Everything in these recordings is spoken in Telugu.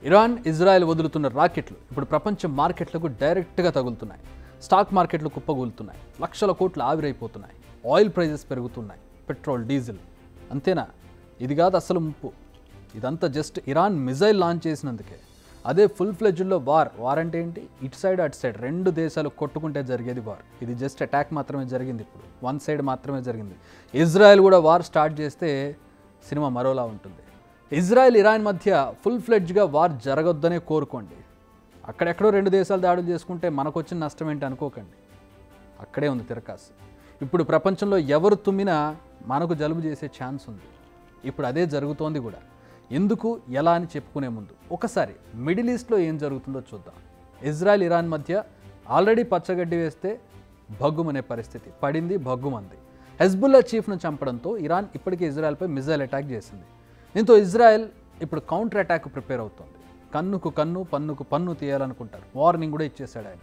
ఇరాన్ ఇజ్రాయెల్ వదులుతున్న రాకెట్లు ఇప్పుడు ప్రపంచ మార్కెట్లకు డైరెక్ట్గా తగులుతున్నాయి. స్టాక్ మార్కెట్లు కుప్పగూలుతున్నాయి. లక్షల కోట్లు ఆవిరైపోతున్నాయి. ఆయిల్ ప్రైజెస్ పెరుగుతున్నాయి. Petrol, diesel. అంతేనా? ఇది కాదు అసలు ముప్పు. ఇదంతా జస్ట్ ఇరాన్ మిజైల్ లాంచ్ చేసినందుకే. అదే ఫుల్ ఫ్లెడ్జ్లో వార్ అంటే ఏంటి? ఇటు సైడ్ అటు సైడ్ రెండు దేశాలు కొట్టుకుంటే జరిగేది వార్. ఇది జస్ట్ అటాక్ మాత్రమే జరిగింది. ఇప్పుడు వన్ సైడ్ మాత్రమే జరిగింది. ఇజ్రాయెల్ కూడా వార్ స్టార్ట్ చేస్తే సినిమా మరోలా ఉంటుంది. ఇజ్రాయెల్ ఇరాన్ మధ్య ఫుల్ ఫ్లెడ్జ్గా వార్ జరగొద్దనే కోరుకోండి. అక్కడెక్కడో రెండు దేశాలు దాడులు చేసుకుంటే మనకు వచ్చిన నష్టం ఏంటి అనుకోకండి. అక్కడే ఉంది తిరకాసు. ఇప్పుడు ప్రపంచంలో ఎవరు తుమ్మినా మనకు జలుబు చేసే ఛాన్స్ ఉంది. ఇప్పుడు అదే జరుగుతోంది కూడా. ఎందుకు, ఎలా అని చెప్పుకునే ముందు ఒకసారి మిడిల్ ఈస్ట్లో ఏం జరుగుతుందో చూద్దాం. ఇజ్రాయెల్ ఇరాన్ మధ్య ఆల్రెడీ పచ్చగడ్డి వేస్తే భగ్గుమనే పరిస్థితి పడింది. భగ్గుమంది. హెజ్బుల్లా చీఫ్ను చంపడంతో ఇరాన్ ఇప్పటికే ఇజ్రాయెల్పై మిజైల్ అటాక్ చేసింది. దీంతో ఇజ్రాయెల్ ఇప్పుడు కౌంటర్ అటాక్ ప్రిపేర్ అవుతోంది. కన్నుకు కన్ను, పన్నుకు పన్ను తీయాలనుకుంటారు. వార్నింగ్ కూడా ఇచ్చేశాడు ఆయన.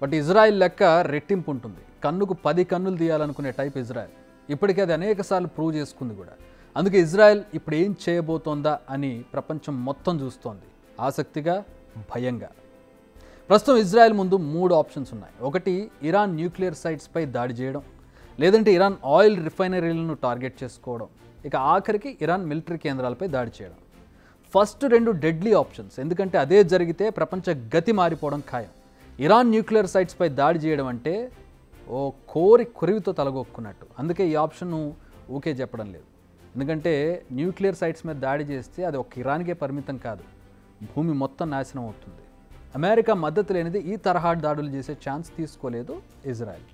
బట్ ఇజ్రాయెల్ లెక్క రెట్టింపు ఉంటుంది. కన్నుకు 10 కన్నులు తీయాలనుకునే టైప్ ఇజ్రాయెల్. ఇప్పటికే అది అనేక సార్లు ప్రూవ్ చేసుకుంది కూడా. అందుకే ఇజ్రాయెల్ ఇప్పుడు ఏం చేయబోతోందా అని ప్రపంచం మొత్తం చూస్తోంది. ఆసక్తిగా, భయంగా. ప్రస్తుతం ఇజ్రాయెల్ ముందు 3 ఆప్షన్స్ ఉన్నాయి. ఒకటి, ఇరాన్ న్యూక్లియర్ సైట్స్పై దాడి చేయడం. లేదంటే ఇరాన్ ఆయిల్ రిఫైనరీలను టార్గెట్ చేసుకోవడం. ఇక ఆఖరికి ఇరాన్ మిలిటరీ కేంద్రాలపై దాడి చేయడం. First 2 deadly options. ఎందుకంటే అదే జరిగితే ప్రపంచ గతి మారిపోవడం ఖాయం. ఇరాన్ న్యూక్లియర్ సైట్స్పై దాడి చేయడం అంటే ఓ కొరివితో తలగొక్కున్నట్టు. అందుకే ఈ ఆప్షన్ను ఊకే చెప్పడం లేదు. ఎందుకంటే న్యూక్లియర్ సైట్స్ మీద దాడి చేస్తే అది ఒక ఇరాన్కే పరిమితం కాదు, భూమి మొత్తం నాశనం అవుతుంది. అమెరికా మద్దతు లేనిది ఈ తరహా దాడులు చేసే ఛాన్స్ తీసుకోలేదు ఇజ్రాయెల్.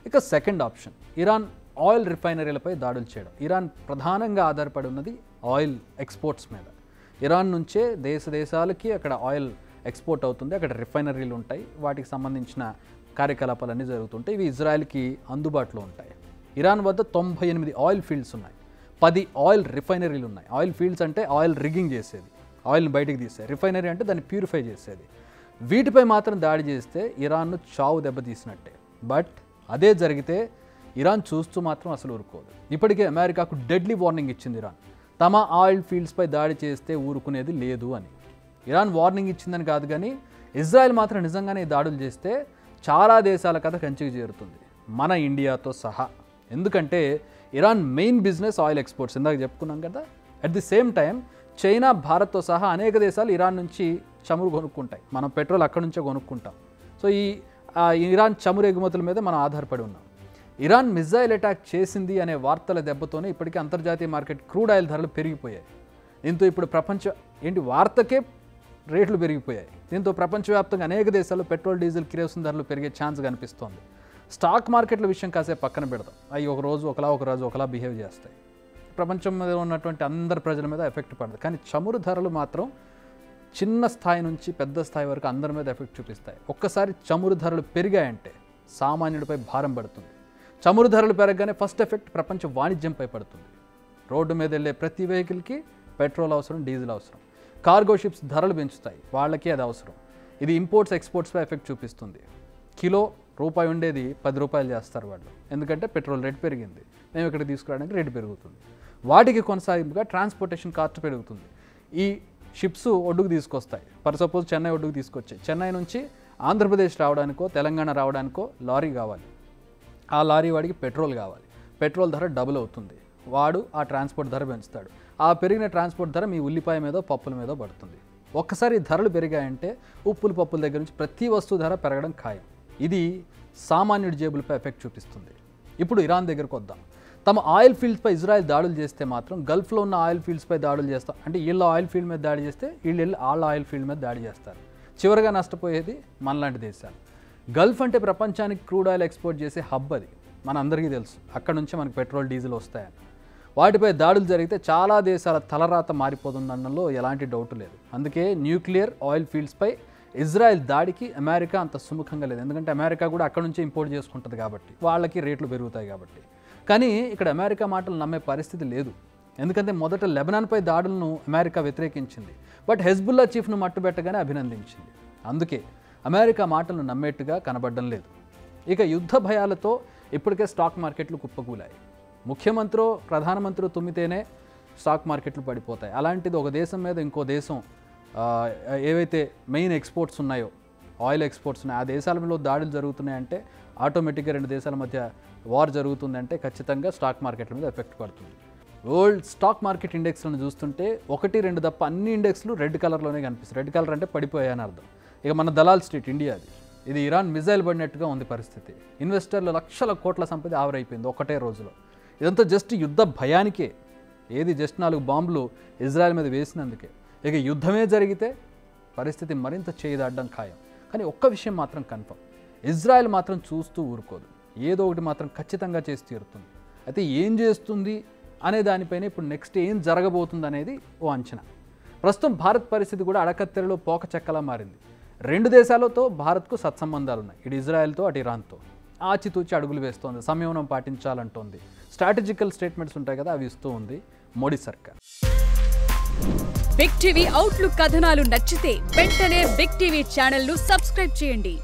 ఇక సెకండ్ ఆప్షన్, ఇరాన్ ఆయిల్ రిఫైనరీలపై దాడులు చేయడం. ఇరాన్ ప్రధానంగా ఆధారపడి ఉన్నది ఆయిల్ ఎక్స్పోర్ట్స్ మీద. ఇరాన్ నుంచే దేశాలకి అక్కడ ఆయిల్ ఎక్స్పోర్ట్ అవుతుంది. అక్కడ రిఫైనరీలు ఉంటాయి. వాటికి సంబంధించిన కార్యకలాపాలన్నీ జరుగుతుంటాయి. ఇవి ఇజ్రాయెల్కి అందుబాటులో ఉంటాయి. ఇరాన్ వద్ద 98 ఆయిల్ ఫీల్డ్స్ ఉన్నాయి. 10 ఆయిల్ రిఫైనరీలు ఉన్నాయి. ఆయిల్ ఫీల్డ్స్ అంటే ఆయిల్ రిగ్గింగ్ చేసేది, ఆయిల్ని బయటికి తీసేది. రిఫైనరీ అంటే దాన్ని ప్యూరిఫై చేసేది. వీటిపై మాత్రం దాడి చేస్తే ఇరాన్ను చావు దెబ్బతీసినట్టే. బట్ అదే జరిగితే ఇరాన్ చూస్తూ మాత్రం అసలు ఊరుకోదు. ఇప్పటికే అమెరికాకు డెడ్లీ వార్నింగ్ ఇచ్చింది ఇరాన్. తమ ఆయిల్ ఫీల్డ్స్పై దాడి చేస్తే ఊరుకునేది లేదు అని. ఇరాన్ వార్నింగ్ ఇచ్చిందని కాదు, కానీ ఇజ్రాయెల్ మాత్రం నిజంగానే దాడులు చేస్తే చాలా దేశాల కథ కంచికి చేరుతుంది, మన ఇండియాతో సహా. ఎందుకంటే Iran main business oil exports, ఇందాక చెప్పుకున్నాం కదా. At the same time China, భారత్తో సహా అనేక దేశాలు ఇరాన్ నుంచి చమురు కొనుక్కుంటాయి. మనం పెట్రోల్ అక్కడి నుంచే కొనుక్కుంటాం. సో ఈ ఇరాన్ చమురు ఎగుమతుల మీద మనం ఆధారపడి ఉన్నాం. ఇరాన్ మిజైల్ అటాక్ చేసింది అనే వార్తల దెబ్బతోనే ఇప్పటికీ అంతర్జాతీయ మార్కెట్ క్రూడ్ ఆయిల్ ధరలు పెరిగిపోయాయి. దీంతో ఇప్పుడు వార్తకే రేట్లు పెరిగిపోయాయి. దీంతో ప్రపంచవ్యాప్తంగా అనేక దేశాల్లో పెట్రోల్, డీజిల్, కిరోసిన్ ధరలు పెరిగే ఛాన్స్ కనిపిస్తోంది. స్టాక్ మార్కెట్ల విషయం కాసేపు పక్కన పెడదాం. అవి ఒక రోజు ఒకలా బిహేవ్ చేస్తాయి. ప్రపంచం మీద ఉన్నటువంటి అందరి ప్రజల మీద ఎఫెక్ట్ పడదు. కానీ చమురు ధరలు మాత్రం చిన్న స్థాయి నుంచి పెద్ద స్థాయి వరకు అందరి మీద ఎఫెక్ట్ చూపిస్తాయి. ఒక్కసారి చమురు ధరలు పెరిగాయంటే సామాన్యుడిపై భారం పడుతుంది. చమురు ధరలు పెరగగానే ఫస్ట్ ఎఫెక్ట్ ప్రపంచ వాణిజ్యంపై పడుతుంది. రోడ్డు మీద వెళ్ళే ప్రతి వెహికల్కి పెట్రోల్ అవసరం, డీజిల్ అవసరం. కార్గో షిప్స్ ధరలు పెంచుతాయి, వాళ్ళకి అది అవసరం. ఇది ఇంపోర్ట్స్, ఎక్స్పోర్ట్స్పై ఎఫెక్ట్ చూపిస్తుంది. కిలో రూపాయి ఉండేది 10 రూపాయలు చేస్తారు వాళ్ళు. ఎందుకంటే పెట్రోల్ రేట్ పెరిగింది, మేము ఇక్కడ తీసుకురావడానికి రేటు పెరుగుతుంది. వాటికి కొనసాగింపుగా ట్రాన్స్పోర్టేషన్ కాస్ట్ పెరుగుతుంది. ఈ షిప్స్ ఒడ్డుకు తీసుకొస్తాయి. ఫర్ సపోజ్ చెన్నై ఒడ్డుకు తీసుకొచ్చాయి. చెన్నై నుంచి ఆంధ్రప్రదేశ్ రావడానికో, తెలంగాణ రావడానికో లారీ కావాలి. ఆ లారీ వాడికి పెట్రోల్ కావాలి. పెట్రోల్ ధర డబుల్ అవుతుంది. వాడు ఆ ట్రాన్స్పోర్ట్ ధర పెంచుతాడు. ఆ పెరిగిన ట్రాన్స్పోర్ట్ ధర మీ ఉల్లిపాయ మీదో, పప్పుల మీదో పడుతుంది. ఒక్కసారి ధరలు పెరిగాయంటే ఉప్పులు, పప్పుల దగ్గర నుంచి ప్రతి వస్తువు ధర పెరగడం ఖాయం. ఇది సామాన్యుడి జేబులపై ఎఫెక్ట్ చూపిస్తుంది. ఇప్పుడు ఇరాన్ దగ్గరకు వద్దాం. తమ ఆయిల్ ఫీల్డ్స్పై ఇజ్రాయెల్ దాడులు చేస్తే మాత్రం గల్ఫ్లో ఉన్న ఆయిల్ ఫీల్డ్స్పై దాడులు చేస్తాం అంటే వీళ్ళ ఆయిల్ ఫీల్డ్ మీద దాడి చేస్తే వీళ్ళు వాళ్ళ ఆయిల్ ఫీల్డ్ మీద దాడి చేస్తారు. చివరిగా నష్టపోయేది మనలాంటి దేశాలు. గల్ఫ్ అంటే ప్రపంచానికి క్రూడ్ ఆయిల్ ఎక్స్పోర్ట్ చేసే హబ్. అది మన అందరికీ తెలుసు. అక్కడ నుంచే మనకు పెట్రోల్, డీజిల్ వస్తాయని. వాటిపై దాడులు జరిగితే చాలా దేశాల తలరాత మారిపోతుందనడంలో ఎలాంటి డౌట్ లేదు. అందుకే న్యూక్లియర్ ఆయిల్ ఫీల్డ్స్పై ఇజ్రాయెల్ దాడికి అమెరికా అంత సుముఖంగా లేదు. ఎందుకంటే అమెరికా కూడా అక్కడ నుంచే ఇంపోర్ట్ చేసుకుంటుంది కాబట్టి, వాళ్ళకి రేట్లు పెరుగుతాయి కాబట్టి. కానీ ఇక్కడ అమెరికా మాటలు నమ్మే పరిస్థితి లేదు. ఎందుకంటే మొదట లెబనాన్పై దాడులను అమెరికా వ్యతిరేకించింది. బట్ హెజ్బుల్లా చీఫ్ను మట్టుబెట్టగానే అభినందించింది. అందుకే అమెరికా మాటలను నమ్మేట్టుగా కనబడడం లేదు. ఇక యుద్ధ భయాలతో ఇప్పటికే స్టాక్ మార్కెట్లు కుప్పకూలాయి. ముఖ్యమంత్రి, ప్రధానమంత్రి తుమ్మితేనే స్టాక్ మార్కెట్లు పడిపోతాయి. అలాంటిది ఒక దేశం మీద ఇంకో దేశం ఏవైతే మెయిన్ ఎక్స్పోర్ట్స్ ఉన్నాయో, ఆయిల్ ఎక్స్పోర్ట్స్ ఉన్నాయి, ఆ దేశాలలో దాడులు జరుగుతున్నాయంటే ఆటోమేటిక్గా రెండు దేశాల మధ్య వార్ జరుగుతుందంటే ఖచ్చితంగా స్టాక్ మార్కెట్ల మీద ఎఫెక్ట్ పడుతుంది. వరల్డ్ స్టాక్ మార్కెట్ ఇండెక్స్లను చూస్తుంటే 1-2 తప్ప అన్ని ఇండెక్స్లు రెడ్ కలర్లోనే కనిపిస్తాయి. రెడ్ కలర్ అంటే పడిపోయాయని అర్థం. ఇక మన దలాల్ స్ట్రీట్ ఇండియాది, ఇది ఇరాన్ మిజైల్ పడినట్టుగా ఉంది పరిస్థితి. ఇన్వెస్టర్లు లక్షల కోట్ల సంపద ఆవిరైపోయింది ఒకటే రోజులో. ఇదంతా జస్ట్ యుద్ధ భయానికే, ఏది జస్ట్ 4 బాంబులు ఇజ్రాయెల్ మీద వేసినందుకే. ఇక యుద్ధమే జరిగితే పరిస్థితి మరింత చేయదాడడం ఖాయం. కానీ ఒక్క విషయం మాత్రం కన్ఫర్మ్, ఇజ్రాయెల్ మాత్రం చూస్తూ ఊరుకోదు, ఏదో ఒకటి మాత్రం ఖచ్చితంగా చేసి తీరుతుంది. అయితే ఏం చేస్తుంది అనే దానిపైన ఇప్పుడు నెక్స్ట్ ఏం జరగబోతుంది అనేది ఓ అంచనా. ప్రస్తుతం భారత్ పరిస్థితి కూడా అడకత్తెరలో పోక చెక్కలా మారింది. 2 దేశాలతో భారత్కు సత్సంబంధాలు ఉన్నాయి, ఇటు ఇజ్రాయెల్తో అటు ఇరాన్తో. ఆచితూచి అడుగులు వేస్తోంది, సంయమనం పాటించాలంటోంది, స్ట్రాటజికల్ స్టేట్మెంట్స్ ఉంటాయి కదా, అవి ఇస్తూ ఉంది మోడీ సర్కార్. బిగ్ టీవీ అవుట్లుక్ కథనాలు నచ్చితే వెంటనే బిగ్ టీవీ ఛానల్ ను సబ్స్క్రైబ్ చేయండి.